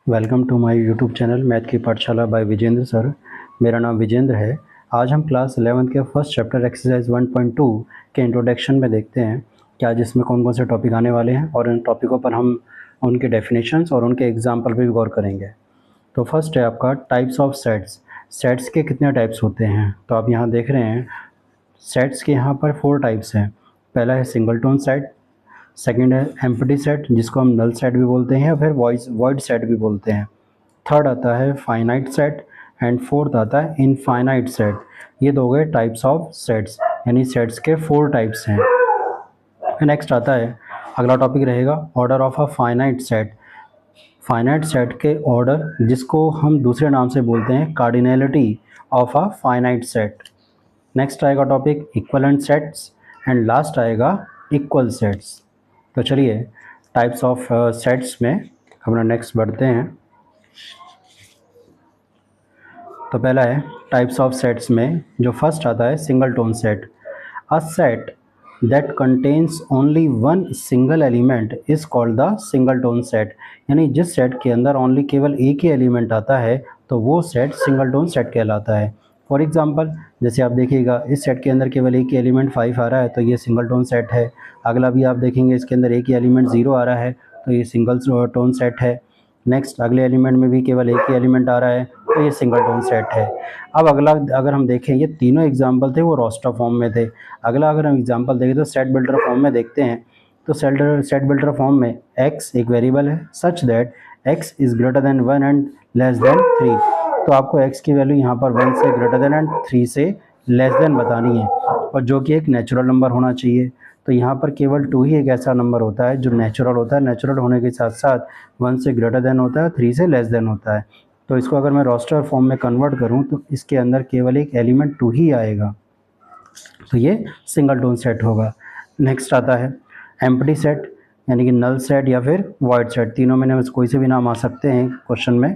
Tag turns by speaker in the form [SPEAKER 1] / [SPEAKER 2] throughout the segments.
[SPEAKER 1] Welcome to my YouTube channel math की पाठशाला bye Vijendra sir. मेरा नाम विजेंद्र है। आज हम क्लास 11th के फर्स्ट चैप्टर एक्सरसाइज 1.2 के इंट्रोडक्शन में देखते हैं कि आज इसमें कौन कौन से टॉपिक आने वाले हैं और इन टॉपिकों पर हम उनके डेफिनेशंस और उनके एग्जाम्पल पर भी गौर करेंगे। तो फर्स्ट है आपका टाइप्स ऑफ सेट्स। सेट्स के कितने टाइप्स होते हैं? तो आप यहाँ देख रहे हैं सेट्स के यहाँ पर 4 टाइप्स हैं। पहला है सिंगलटोन सेट, सेकंड है एम्प्टी सेट जिसको हम नल सेट भी बोलते हैं या फिर वॉइड सेट भी बोलते हैं। थर्ड आता है फाइनाइट सेट एंड फोर्थ आता है इनफाइनाइट सेट। ये दो गए टाइप्स ऑफ सेट्स, यानी सेट्स के 4 टाइप्स हैं। नेक्स्ट आता है अगला टॉपिक रहेगा order of a finite set. Finite set के ऑर्डर जिसको हम दूसरे नाम से बोलते हैं cardinality of a finite set. Next आएगा topic equivalent sets and last आएगा इक्वल सेट्स। तो चलिए टाइप्स ऑफ सेट्स में अपना नेक्स्ट बढ़ते हैं। तो पहला है टाइप्स ऑफ सेट्स में जो फर्स्ट आता है single tone set. A set that contains only one single element is called the single tone set. यानी जिस सेट के अंदर ओनली केवल एक ही एलिमेंट आता है तो वो सेट सिंगल टोन सेट कहलाता है। फॉर एग्जांपल जैसे आप देखिएगा इस सेट के अंदर केवल एक ही एलिमेंट 5 आ रहा है तो ये सिंगल टोन सेट है। अगला भी आप देखेंगे इसके अंदर एक ही एलिमेंट 0 आ रहा है तो ये सिंगल टोन सेट है। नेक्स्ट अगले एलिमेंट में भी केवल एक ही एलिमेंट आ रहा है तो ये सिंगल टोन सेट है। अब अगला अगर हम देखें, ये तीनों एग्जाम्पल थे वो रोस्टर फॉर्म में थे। अगला अगर हम एग्जाम्पल देखें तो सेट बिल्डर फॉर्म में देखते हैं। तो सेट बिल्डर फॉर्म में x एक वेरिएबल है सच that x is greater than 1 and less than 3। तो आपको x की वैल्यू यहाँ पर 1 से ग्रेटर देन एंड 3 से लेस देन बतानी है और जो कि एक नेचुरल नंबर होना चाहिए। तो यहाँ पर केवल 2 ही एक ऐसा नंबर होता है जो नेचुरल होता है। नेचुरल होने के साथ साथ 1 से ग्रेटर देन होता है, 3 से लेस देन होता है। तो इसको अगर मैं रोस्टर फॉर्म में कन्वर्ट करूँ तो इसके अंदर केवल एक एलिमेंट 2 ही आएगा, तो ये सिंगल टोन सेट होगा। नेक्स्ट आता है एम्प्टी सेट, यानी कि नल सेट या फिर वॉइड सेट, तीनों में से कोई से भी नाम आ सकते हैं क्वेश्चन में।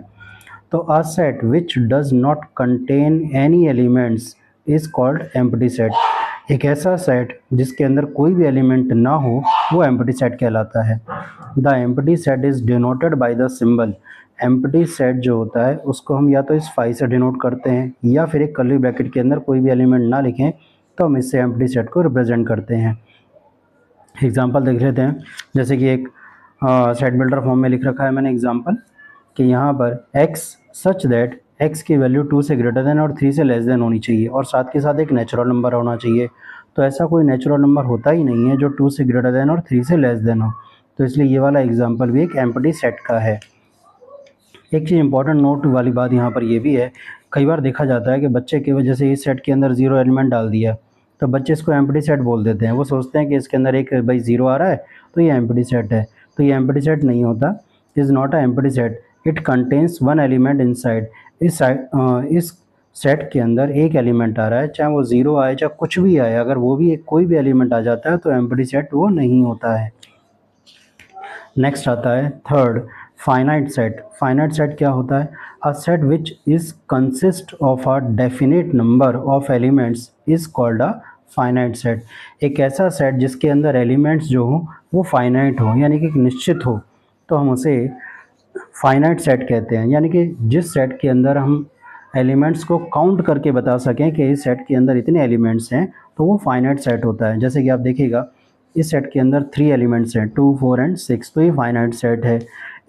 [SPEAKER 1] तो a set which does not contain any elements is called empty set. एक ऐसा सेट जिसके अंदर कोई भी एलिमेंट ना हो वो एम्प्टी सेट कहलाता है। The empty set is denoted by the symbol. Empty set जो होता है उसको हम या तो इस फाई से डिनोट करते हैं या फिर एक कर्ली ब्रैकेट के अंदर कोई भी एलिमेंट ना लिखें तो हम इससे एम्प्टी सेट को रिप्रेजेंट करते हैं। एग्जांपल देख लेते हैं, जैसे कि एक सेट बिल्डर फॉर्म में लिख रखा है मैंने एग्जांपल कि यहाँ पर x सच दैट x की वैल्यू 2 से ग्रेटर देन और 3 से लेस देन होनी चाहिए और साथ के साथ एक नेचुरल नंबर होना चाहिए। तो ऐसा कोई नेचुरल नंबर होता ही नहीं है जो 2 से ग्रेटर देन और 3 से लेस देन हो, तो इसलिए ये वाला एग्जांपल भी एक एम्प्टी सेट का है। एक चीज़ इंपॉर्टेंट नोट वाली बात यहाँ पर ये भी है, कई बार देखा जाता है कि बच्चे की वजह से इस सेट के अंदर 0 एलिमेंट डाल दिया तो बच्चे इसको एम्प्टी सेट बोल देते हैं। वो सोचते हैं कि इसके अंदर एक भाई 0 आ रहा है तो ये एम्प्टी सेट है। तो ये एम्प्टी सेट नहीं होता, is not a empty set, it contains one element inside. इस सेट के अंदर एक एलिमेंट आ रहा है, चाहे वो 0 आए चाहे कुछ भी आए, अगर वो भी कोई भी एलिमेंट आ जाता है तो एम्प्टी सेट वो नहीं होता है। नेक्स्ट आता है third finite set. Finite set क्या होता है? A set which is consist of a definite number of elements is called a finite set. एक ऐसा सेट जिसके अंदर एलिमेंट्स जो हो वो फाइनाइट हो, यानी कि निश्चित हो, तो हम उसे फाइनाइट सेट कहते हैं। यानी कि जिस सेट के अंदर हम एलिमेंट्स को काउंट करके बता सकें कि इस सेट के अंदर इतने एलिमेंट्स हैं तो वो फाइनाइट सेट होता है। जैसे कि आप देखिएगा इस सेट के अंदर 3 एलिमेंट्स हैं 2, 4 एंड 6, तो ये फाइनाइट सेट है।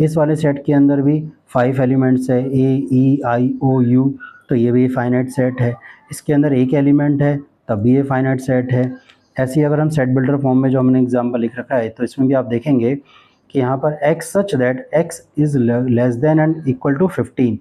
[SPEAKER 1] इस वाले सेट के अंदर भी 5 एलिमेंट्स है A, E, I, O, U, तो ये भी फाइनाइट सेट है। इसके अंदर एक एलिमेंट है तब भी ये फाइनाइट सेट है। ऐसे ही अगर हम सेट बिल्डर फॉर्म में जो हमने एग्जाम्पल लिख रखा है तो इसमें भी आप देखेंगे कि यहाँ पर x such that x is less than and equal to 15।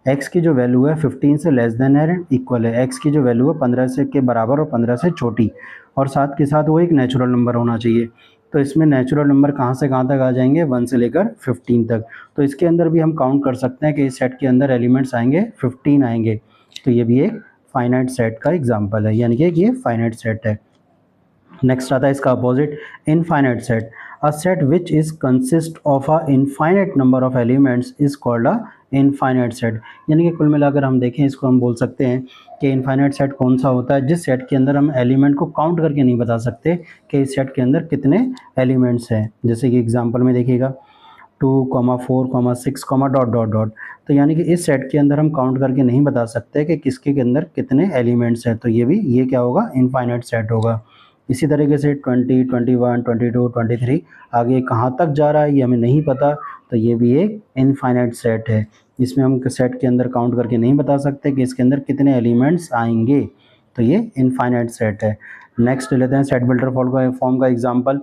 [SPEAKER 1] x की जो वैल्यू है 15 से लेस देन एंड इक्वल है, x की जो वैल्यू है 15 से के बराबर और 15 से छोटी, और साथ के साथ वो एक नेचुरल नंबर होना चाहिए। तो इसमें नेचुरल नंबर कहाँ से कहाँ तक आ जाएंगे? 1 से लेकर 15 तक। तो इसके अंदर भी हम काउंट कर सकते हैं कि इस सेट के अंदर एलिमेंट्स आएंगे 15 आएंगे, तो ये भी एक फाइनाइट सेट का एग्जाम्पल है, यानी कि ये फाइनाइट सेट है। नेक्स्ट आता है इसका opposite infinite set. A set which is consist of a infinite number of elements is called a infinite set. यानी कि कुल मिलाकर हम देखें इसको हम बोल सकते हैं कि इनफाइनाइट सेट कौन सा होता है? जिस सेट के अंदर हम एलिमेंट को काउंट करके नहीं बता सकते कि इस सेट के अंदर कितने एलिमेंट्स हैं। जैसे कि एग्जांपल में देखिएगा 2,4,6, डॉट डॉट डॉट। तो यानी कि इस सेट के अंदर हम काउंट करके नहीं बता सकते कि किसके के अंदर कितने एलिमेंट्स हैं, तो ये क्या होगा, इनफाइनाइट सेट होगा। इसी तरीके से 20, 21, 22, 23 आगे कहाँ तक जा रहा है ये हमें नहीं पता, तो ये भी एक इनफाइनाइट सेट है। इसमें हम सेट के अंदर काउंट करके नहीं बता सकते कि इसके अंदर कितने एलिमेंट्स आएंगे, तो ये इनफाइनाइट सेट है। नेक्स्ट लेते हैं सेट बिल्डर फॉर्म का example,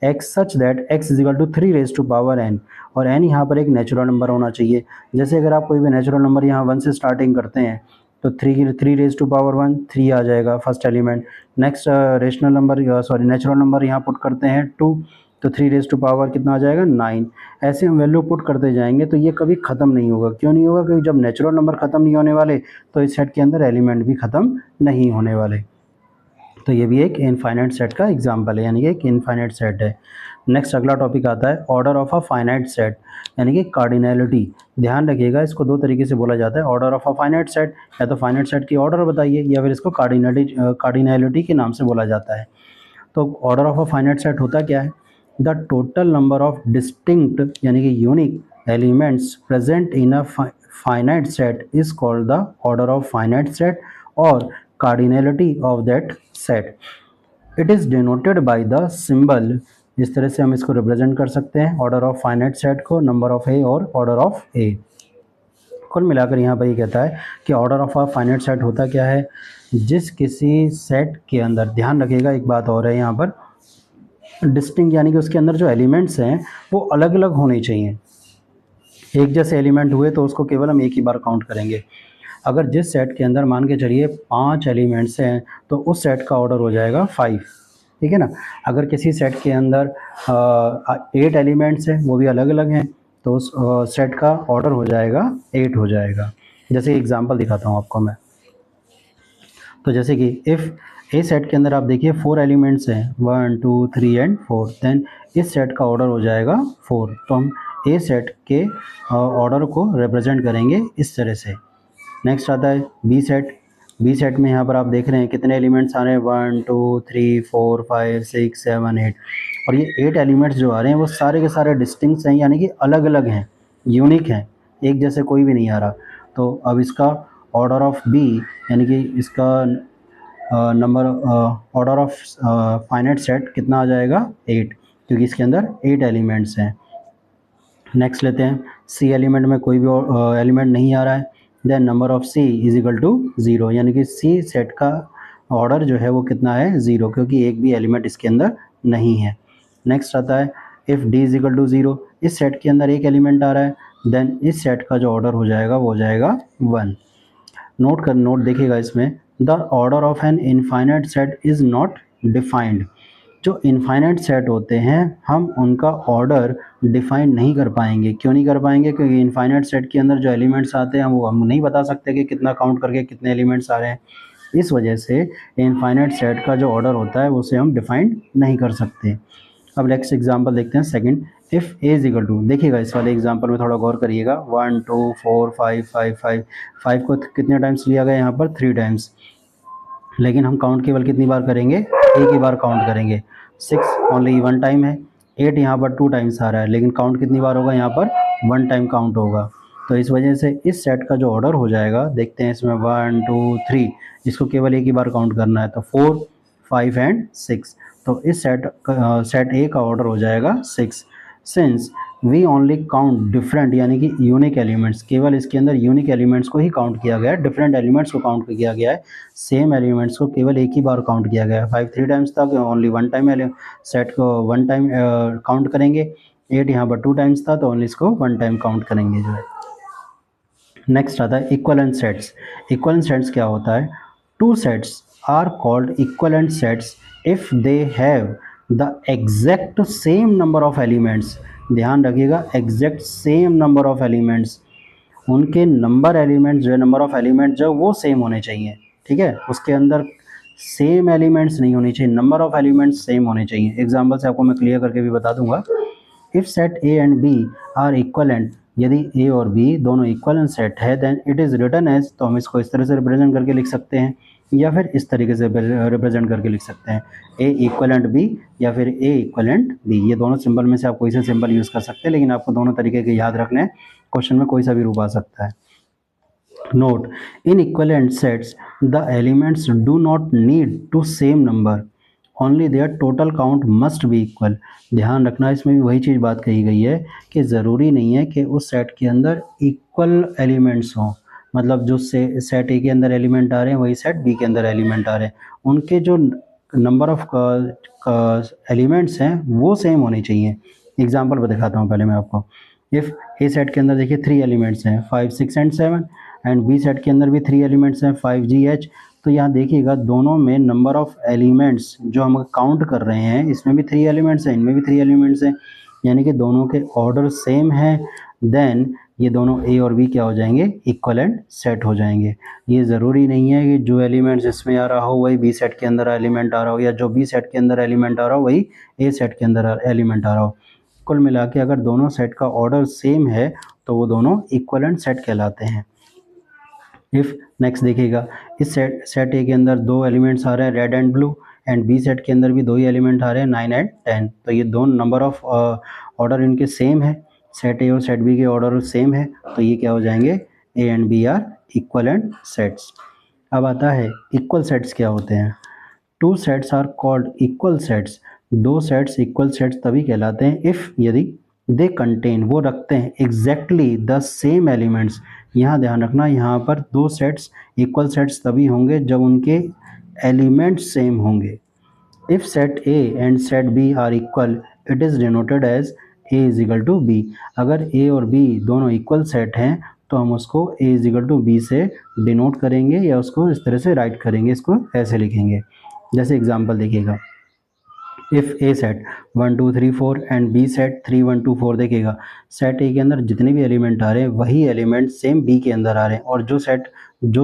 [SPEAKER 1] x such that x is equal to 3 raise to power n, और n यहाँ पर एक नेचुरल नंबर होना चाहिए। जैसे अगर आप कोई भी नेचुरल नंबर यहाँ 1 से स्टार्टिंग करते हैं तो 3 रेज टू पावर 1 3 आ जाएगा first element. Next rational number natural number यहाँ पुट करते हैं 2, तो 3 रेज टू पावर कितना आ जाएगा 9। ऐसे हम वैल्यू पुट करते जाएंगे तो ये कभी ख़त्म नहीं होगा। क्यों नहीं होगा, क्योंकि जब नेचुरल नंबर ख़त्म नहीं होने वाले तो इस सेट के अंदर एलिमेंट भी ख़त्म नहीं होने वाले। तो ये भी एक इनफाइनाइट सेट का एग्जांपल है, यानी कि एक इनफाइनाइट सेट है। नेक्स्ट अगला टॉपिक आता है order of a finite set, यानी कि कार्डिनैलिटी। ध्यान रखिएगा, इसको दो तरीके से बोला जाता है, order of a finite set, या तो फाइनाइट सेट की ऑर्डर बताइए, या फिर इसको कार्डिनैलिटी के नाम से बोला जाता है। तो order of a finite set होता क्या है, the total number of distinct यानी कि unique elements present in a finite set is called the order of finite set और cardinality of that set. It is denoted by the symbol, इस तरह से हम इसको रिप्रेजेंट कर सकते हैं ऑर्डर ऑफ फाइनाइट सेट को, नंबर ऑफ ए और ऑर्डर ऑफ ए। कुल मिलाकर यहाँ पर ये कहता है कि order of a finite set होता क्या है, जिस किसी सेट के अंदर, ध्यान रखिएगा एक बात और है यहाँ पर, डिस्टिंक्ट यानी कि उसके अंदर जो एलिमेंट्स हैं वो अलग अलग होने चाहिए। एक जैसे एलिमेंट हुए तो उसको केवल हम एक ही बार काउंट करेंगे। अगर जिस सेट के अंदर मान के चलिए 5 एलिमेंट्स हैं तो उस सेट का ऑर्डर हो जाएगा 5, ठीक है ना। अगर किसी सेट के अंदर 8 एलिमेंट्स हैं, वो भी अलग अलग हैं, तो उस सेट का ऑर्डर हो जाएगा 8 हो जाएगा। जैसे एग्जांपल दिखाता हूँ आपको मैं, तो जैसे कि इफ़ ए सेट के अंदर आप देखिए 4 एलिमेंट्स हैं 1, 2, 3 एंड 4, देन इस सेट का ऑर्डर हो जाएगा 4। तो हम ए सेट के ऑर्डर को रिप्रेजेंट करेंगे इस तरह से। नेक्स्ट आता है बी सेट। बी सेट में यहाँ पर आप देख रहे हैं कितने एलिमेंट्स आ रहे हैं 1, 2, 3, 4, 5, 6, 7, 8, और ये 8 एलिमेंट्स जो आ रहे हैं वो सारे के सारे डिस्टिंक्ट हैं, यानी कि अलग अलग हैं, यूनिक हैं, एक जैसे कोई भी नहीं आ रहा। तो अब इसका ऑर्डर ऑफ बी यानी कि इसका number order of finite set कितना आ जाएगा 8, क्योंकि इसके अंदर 8 एलिमेंट्स हैं। नेक्स्ट लेते हैं सी एलिमेंट में कोई भी एलिमेंट नहीं आ रहा है, then number of C is equal to 0, यानी कि सी सेट का ऑर्डर जो है वो कितना है 0, क्योंकि एक भी एलिमेंट इसके अंदर नहीं है। नेक्स्ट आता है if D is equal to 0, इस सेट के अंदर एक एलिमेंट आ रहा है, देन इस सेट का जो ऑर्डर हो जाएगा वो हो जाएगा 1। नोट देखिएगा इसमें, the order of an infinite set is not defined. जो इनफाइनाइट सेट होते हैं हम उनका ऑर्डर डिफाइन नहीं कर पाएंगे। क्यों नहीं कर पाएंगे, क्योंकि इनफाइनाइट सेट के अंदर जो एलिमेंट्स आते हैं वो हम नहीं बता सकते कि कितना काउंट करके कितने एलिमेंट्स आ रहे हैं। इस वजह से इनफाइनाइट सेट का जो ऑर्डर होता है उसे हम डिफाइन नहीं कर सकते। अब नेक्स्ट एग्जांपल देखते हैं second, if A is equal to, देखिएगा इस वाले एग्जांपल में थोड़ा गौर करिएगा, 1, 2, 4, 5, 5, 5, 5 को कितने टाइम्स लिया गया यहाँ पर 3 टाइम्स, लेकिन हम काउंट केवल कितनी बार करेंगे, एक ही बार काउंट करेंगे। 6 ओनली 1 टाइम है, 8 यहाँ पर 2 टाइम्स आ रहा है, लेकिन काउंट कितनी बार होगा यहाँ पर 1 टाइम काउंट होगा। तो इस वजह से इस सेट का जो ऑर्डर हो जाएगा, देखते हैं इसमें 1, 2, 3, इसको केवल एक ही बार काउंट करना है, तो 4, 5 एंड 6, तो इस सेट ए का ऑर्डर हो जाएगा 6। Since we only count different यानी कि यूनिक एलिमेंट्स, केवल इसके अंदर यूनिक एलिमेंट्स को ही काउंट किया गया है, डिफरेंट एलिमेंट्स को काउंट किया गया है, सेम एलिमेंट्स को केवल एक ही बार काउंट किया गया है। 5 3 टाइम्स था, ओनली 1 टाइम सेट को 1 टाइम काउंट करेंगे। 8 यहाँ पर 2 टाइम्स था, तो ओनली इसको 1 टाइम काउंट करेंगे जो है। नेक्स्ट आता है इक्विवेलेंट सेट्स। इक्विवेलेंट सेट्स क्या होता है, 2 sets are called equivalent sets if they have the exact same number of elements. ध्यान रखिएगा, exact same number of elements, उनके नंबर एलिमेंट्स जो है, नंबर ऑफ एलिमेंट जो वो सेम होने चाहिए, ठीक है, उसके अंदर सेम एलिमेंट्स नहीं होने चाहिए, नंबर ऑफ एलिमेंट्स सेम होने चाहिए। एग्जांपल से आपको मैं क्लियर करके भी बता दूंगा। If set A and B are equivalent, यदि ए और बी दोनों इक्वलेंट सेट है, then it is written as, तो हम इसको इस तरह से रिप्रेजेंट करके लिख सकते हैं या फिर इस तरीके से रिप्रेजेंट करके लिख सकते हैं, ए इक्वलेंट बी या फिर ए इक्वलेंट बी। ये दोनों सिंबल में से आप कोई सा सिंबल यूज़ कर सकते हैं, लेकिन आपको दोनों तरीके के याद रखने हैं, क्वेश्चन में कोई सा भी रूप आ सकता है। Note, in equivalent sets, the elements do not need to same number, only their total count must be equal। ध्यान रखना, इसमें भी वही चीज़ बात कही गई है कि ज़रूरी नहीं है कि उस सेट के अंदर इक्वल एलिमेंट्स हों, मतलब जो सेट ए के अंदर एलिमेंट आ रहे हैं वही सेट बी के अंदर एलिमेंट आ रहे हैं, उनके जो नंबर ऑफ एलिमेंट्स हैं वो सेम होने चाहिए। एग्जाम्पल दिखाता हूँ पहले मैं आपको। इफ़ ए सेट के अंदर देखिए 3 एलिमेंट्स हैं 5, 6 एंड 7, एंड बी सेट के अंदर भी 3 एलिमेंट्स हैं 5, G, H। तो यहाँ देखिएगा दोनों में नंबर ऑफ एलिमेंट्स जो हम काउंट कर रहे हैं, इसमें भी 3 एलिमेंट्स हैं, इनमें भी 3 एलिमेंट्स हैं, यानी कि दोनों के ऑर्डर सेम है। देन ये दोनों ए और बी क्या हो जाएंगे, इक्वलेंट सेट हो जाएंगे। ये ज़रूरी नहीं है कि जो एलिमेंट्स इसमें आ रहा हो वही बी सेट के अंदर एलिमेंट आ रहा हो, या जो बी सेट के अंदर एलिमेंट आ रहा हो वही ए सेट के अंदर एलिमेंट आ रहा हो। कुल मिला के अगर दोनों सेट का ऑर्डर सेम है तो वो दोनों इक्वलेंट सेट कहलाते हैं। इफ़ नेक्स्ट देखिएगा, इस सेट ए के अंदर 2 एलिमेंट्स आ रहे हैं red and blue, and B set के अंदर भी 2 ही एलिमेंट आ रहे हैं 9 एंड 10। तो ये दोनों नंबर ऑफ ऑर्डर इनके सेम है, सेट ए और सेट बी के ऑर्डर सेम है, तो ये क्या हो जाएंगे, A and B are equivalent sets. अब आता है इक्वल सेट्स क्या होते हैं। 2 sets are called equal sets. 2 sets equal sets तभी कहलाते हैं इफ़, यदि दे कंटेन, वो रखते हैं एग्जैक्टली द सेम एलिमेंट्स। यहाँ ध्यान रखना, यहाँ पर 2 सेट्स इक्वल सेट्स तभी होंगे जब उनके एलिमेंट्स सेम होंगे। If set A and set B are equal, it is denoted as A is equal to B. अगर ए और बी दोनों इक्वल सेट हैं तो हम उसको ए इज इक्वल टू बी से डिनोट करेंगे, या उसको इस तरह से राइट करेंगे, इसको ऐसे लिखेंगे। जैसे एग्जांपल देखिएगा, if A set 1 2 3 4 and B set 3 1 2 4, देखिएगा सेट ए के अंदर जितने भी एलिमेंट आ रहे हैं वही एलिमेंट सेम बी के अंदर आ रहे हैं, और जो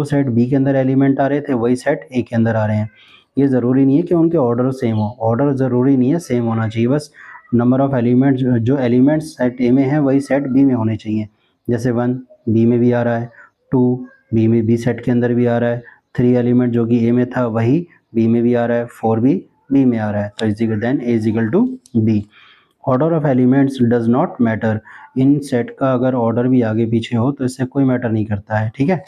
[SPEAKER 1] सेट बी के अंदर एलिमेंट आ रहे थे वही सेट ए के अंदर आ रहे हैं। ये ज़रूरी नहीं है कि उनके ऑर्डर सेम हो, ऑर्डर ज़रूरी नहीं है सेम होना चाहिए, बस नंबर ऑफ एलिमेंट, जो एलिमेंट्स सेट ए में हैं वही सेट बी में होने चाहिए। जैसे 1 बी में भी आ रहा है, 2 बी में बी सेट के अंदर भी आ रहा है, 3 एलिमेंट जो कि ए में था वही बी में भी आ रहा है, 4 भी बी में आ रहा है, तो then A is equal to B. Order of elements does not matter. इन सेट का अगर ऑर्डर भी आगे पीछे हो तो इससे कोई मैटर नहीं करता है, ठीक है।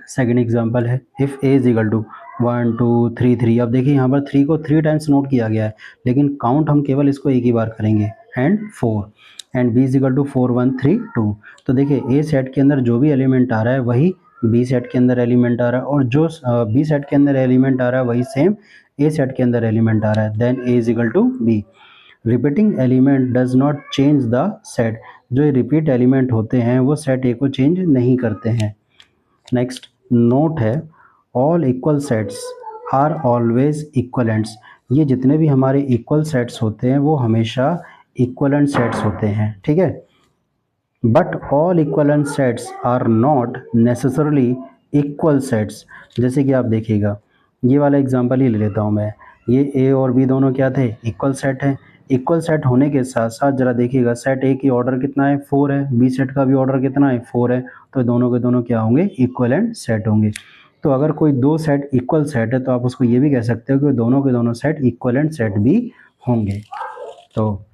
[SPEAKER 1] सेकंड एग्जांपल है, if A is equal to 1 2 3 3। अब देखिए यहाँ पर 3 को 3 टाइम्स नोट किया गया है, लेकिन काउंट हम केवल इसको एक ही बार करेंगे, and 4, and B is equal to 4 1 3 2। तो देखिए ए सेट के अंदर जो भी एलिमेंट आ रहा है वही बी सेट के अंदर एलिमेंट आ रहा है, और जो बी सेट के अंदर एलिमेंट आ रहा है वही सेम ए सेट के अंदर एलिमेंट आ रहा है। Then A is equal to B. Repeating element does not change the set. जो रिपीट एलिमेंट होते हैं वो सेट ए को चेंज नहीं करते हैं। नेक्स्ट नोट है, all equal sets are always equivalents. ये जितने भी हमारे इक्वल सेट्स होते हैं वो हमेशा इक्वलेंट सेट्स होते हैं, ठीक है। But all equivalent sets are not necessarily equal sets. जैसे कि आप देखिएगा, ये वाला एग्जांपल ही ले लेता हूँ मैं। ये ए और बी दोनों क्या थे, इक्वल सेट हैं। इक्वल सेट होने के साथ साथ जरा देखिएगा, सेट ए की ऑर्डर कितना है, 4 है, बी सेट का भी ऑर्डर कितना है, 4 है, तो दोनों के दोनों क्या होंगे, इक्वलेंट सेट होंगे। तो अगर कोई 2 सेट इक्वल सेट है तो आप उसको ये भी कह सकते हो कि दोनों के दोनों सेट इक्वलेंट सेट भी होंगे। तो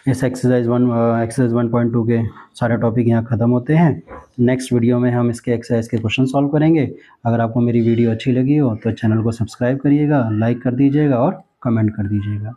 [SPEAKER 1] इस एक्सरसाइज 1.2 के सारे टॉपिक यहाँ ख़त्म होते हैं। नेक्स्ट वीडियो में हम इसके एक्सरसाइज के क्वेश्चन सॉल्व करेंगे। अगर आपको मेरी वीडियो अच्छी लगी हो तो चैनल को सब्सक्राइब करिएगा, लाइक कर दीजिएगा और कमेंट कर दीजिएगा।